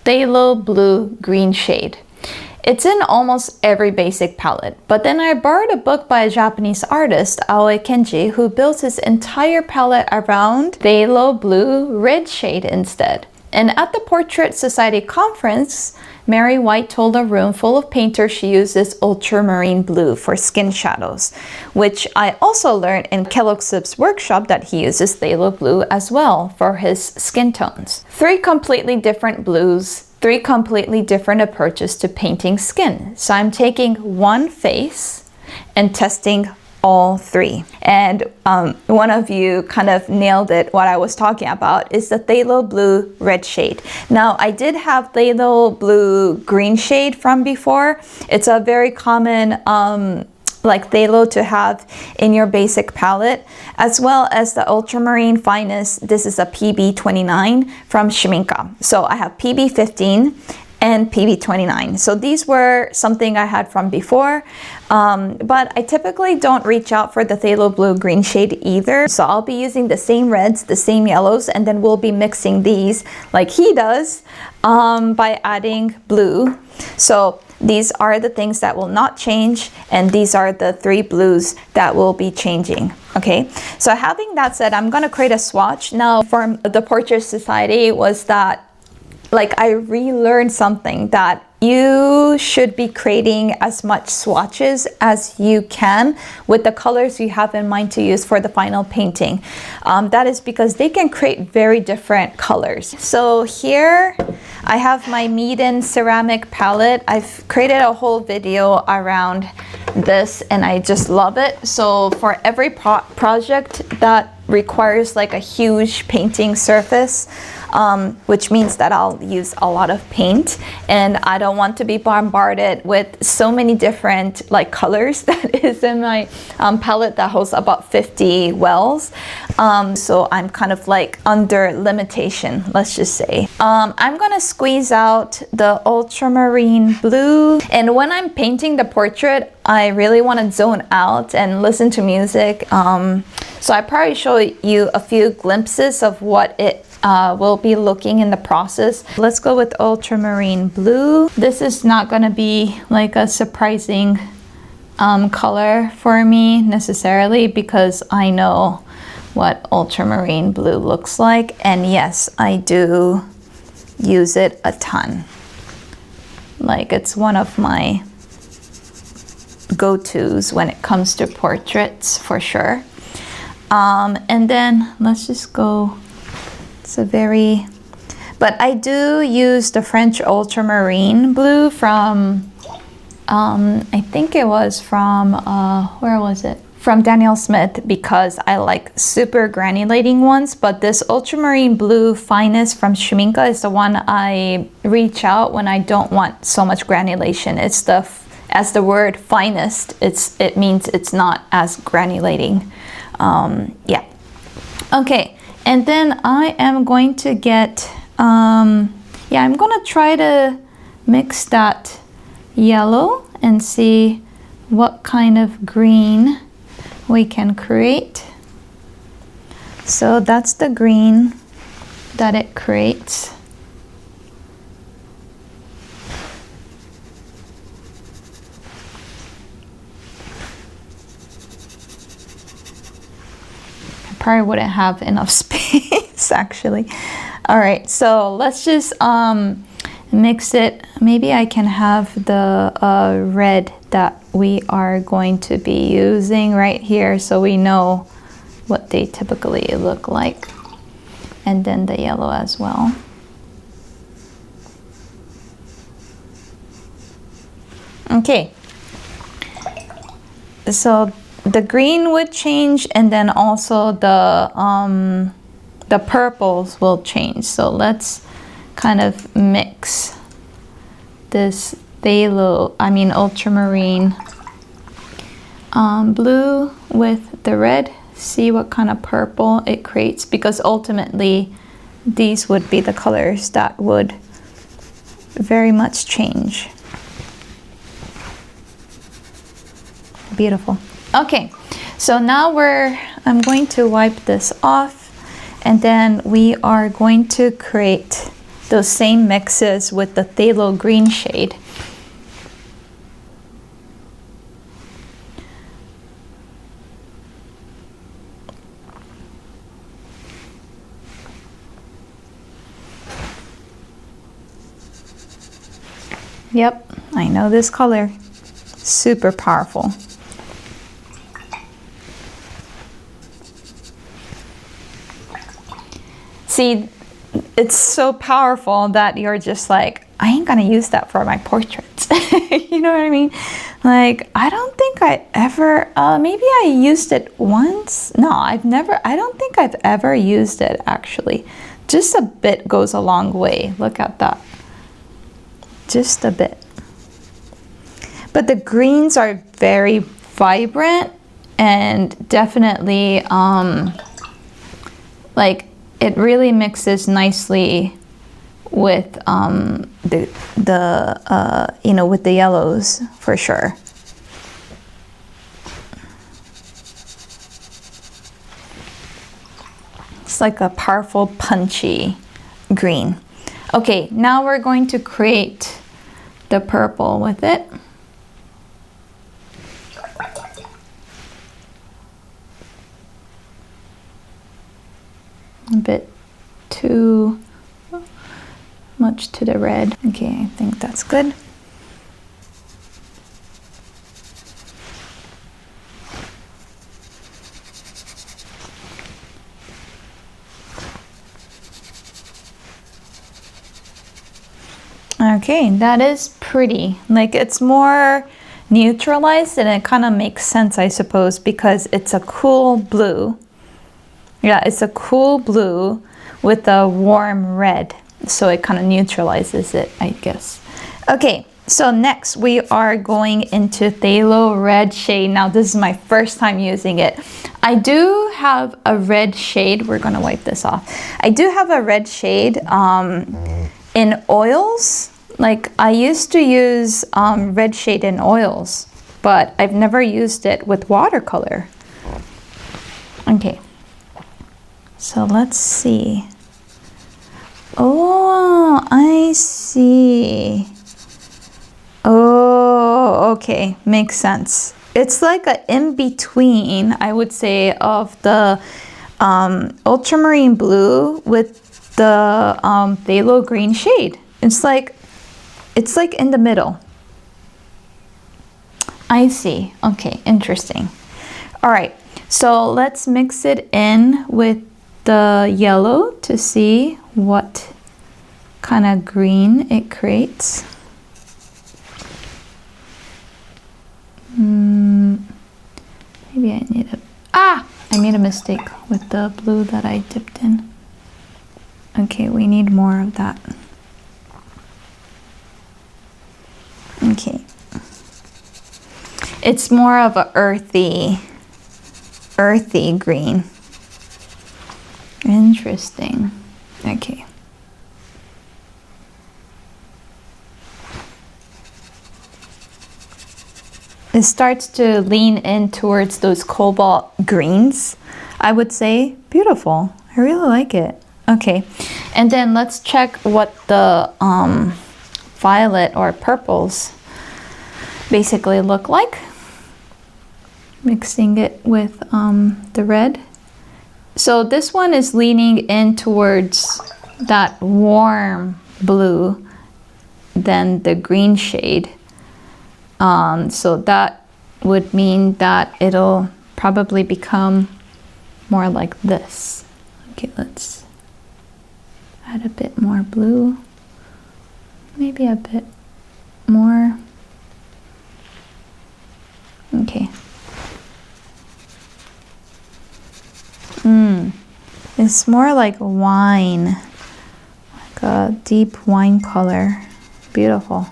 phthalo blue green shade. It's in almost every basic palette, but then I borrowed a book by a Japanese artist, Aoe Kenji, who built his entire palette around phthalo blue red shade instead. And at the Portrait Society conference, Mary Whyte told a room full of painters she uses ultramarine blue for skin shadows, which I also learned in Kellogg's workshop that he uses phthalo blue as well for his skin tones. 3 completely different blues, 3 completely different approaches to painting skin. So I'm taking one face and testing all 3. And one of you kind of nailed it. What I was talking about is the phthalo blue red shade. Now I did have phthalo blue green shade from before. It's a very common like phthalo to have in your basic palette, as well as the ultramarine finest. This is a PB29 from Schminka. So I have PB15 and PB29. So these were something I had from before, but I typically don't reach out for the phthalo blue green shade either. So I'll be using the same reds, the same yellows, and then we'll be mixing these like he does by adding blue. So these are the things that will not change, and these are the 3 blues that will be changing. Okay, so having that said, I'm gonna create a swatch. Now for the Portrait Society was that like I relearned something that you should be creating as much swatches as you can with the colors you have in mind to use for the final painting. That is because they can create very different colors. So here I have my Meeden ceramic palette. I've created a whole video around this and I just love it. So for every project that requires like a huge painting surface, which means that I'll use a lot of paint, and I don't want to be bombarded with so many different like colors that is in my palette that holds about 50 wells. So I'm kind of like under limitation, let's just say. I'm gonna squeeze out the ultramarine blue, and when I'm painting the portrait, I really want to zone out and listen to music. So I probably show you a few glimpses of what it will be looking in the process. Let's go with ultramarine blue. This is not going to be like a surprising color for me necessarily, because I know what ultramarine blue looks like, and yes, I do use it a ton. Like it's one of my go-tos when it comes to portraits for sure. And then let's just go, it's a very, but I do use the French ultramarine blue from, I think it was from, where was it? From Daniel Smith, because I like super granulating ones, but this ultramarine blue finest from Schminka is the one I reach out when I don't want so much granulation. It's the, as the word finest, it means it's not as granulating. Yeah. Okay, and then I am going to get, yeah, I'm gonna try to mix that yellow and see what kind of green we can create. So that's the green that it creates. Probably wouldn't have enough space actually. All right, so let's just mix it. Maybe I can have the red that we are going to be using right here, so we know what they typically look like, and then the yellow as well. Okay, so the green would change, and then also the purples will change. So let's kind of mix this phthalo, I mean ultramarine blue with the red, see what kind of purple it creates, because ultimately these would be the colors that would very much change. Beautiful. Okay, so now I'm going to wipe this off, and then we are going to create those same mixes with the phthalo green shade. Yep, I know this color. Super powerful. See, it's so powerful that you're just like, I ain't gonna use that for my portraits. You know what I mean? Like, I don't think I ever, maybe I used it once. No, I don't think I've ever used it actually. Just a bit goes a long way. Look at that. Just a bit. But the greens are very vibrant and definitely, like, it really mixes nicely with you know, with the yellows for sure. It's like a powerful, punchy green. Okay, now we're going to create the purple with it. A bit too much to the red. Okay, I think that's good. Okay, that is pretty. Like, it's more neutralized and it kind of makes sense, I suppose, because it's a cool blue. Yeah, it's a cool blue with a warm red. So it kind of neutralizes it, I guess. Okay, so next we are going into phthalo red shade. Now this is my first time using it. I do have a red shade. We're gonna wipe this off. I do have a red shade in oils. Like, I used to use red shade in oils, but I've never used it with watercolor. Okay. So let's see. Oh, I see. Oh, okay, makes sense. It's like an in-between, I would say, of the ultramarine blue with the phthalo green shade. It's like in the middle. I see. Okay, interesting. All right, so let's mix it in with the yellow to see what kind of green it creates. Maybe I need I made a mistake with the blue that I dipped in. Okay, we need more of that. Okay. It's more of a earthy green. Interesting. Okay. It starts to lean in towards those cobalt greens, I would say. Beautiful. I really like it. Okay. And then let's check what the violet or purples basically look like. Mixing it with the red. So this one is leaning in towards that warm blue than the green shade. So that would mean that it'll probably become more like this. Okay, let's add a bit more blue. Maybe a bit more. Okay. It's more like wine, like a deep wine color. Beautiful.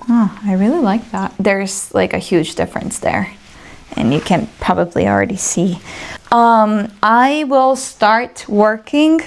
Oh, I really like that. There's like a huge difference there, and you can probably already see. I will start working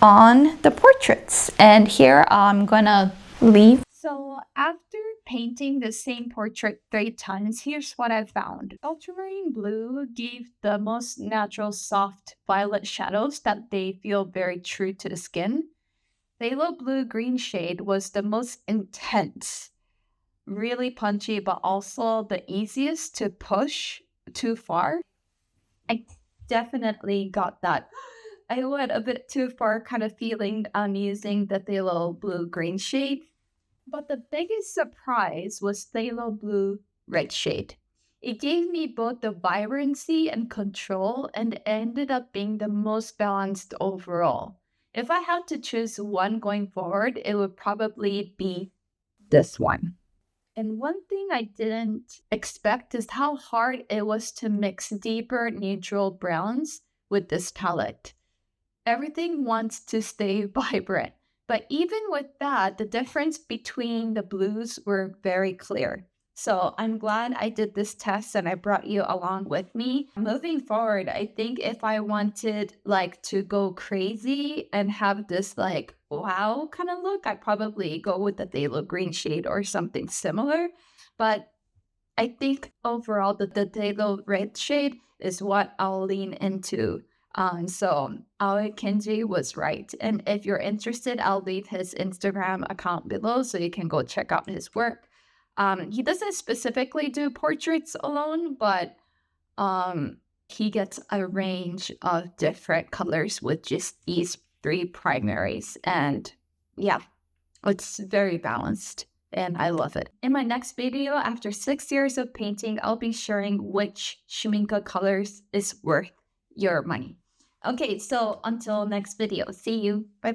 on the portraits, and here I'm gonna leave. So after painting the same portrait 3 times, here's what I found. Ultramarine blue gave the most natural soft violet shadows that they feel very true to the skin. Phthalo blue-green shade was the most intense, really punchy, but also the easiest to push too far. I definitely got that. I went a bit too far kind of feeling using the phthalo blue-green shade. But the biggest surprise was phthalo blue red shade. It gave me both the vibrancy and control and ended up being the most balanced overall. If I had to choose one going forward, it would probably be this one. And one thing I didn't expect is how hard it was to mix deeper neutral browns with this palette. Everything wants to stay vibrant. But even with that, the difference between the blues were very clear. So I'm glad I did this test and I brought you along with me. Moving forward, I think if I wanted like to go crazy and have this like wow kind of look, I'd probably go with the phthalo green shade or something similar. But I think overall the phthalo red shade is what I'll lean into. So Aoe Kenji was right. And if you're interested, I'll leave his Instagram account below so you can go check out his work. He doesn't specifically do portraits alone, but he gets a range of different colors with just these 3 primaries. And yeah, it's very balanced. And I love it. In my next video, after 6 years of painting, I'll be sharing which Schmincke colors is worth your money. Okay, so until next video, see you. Bye.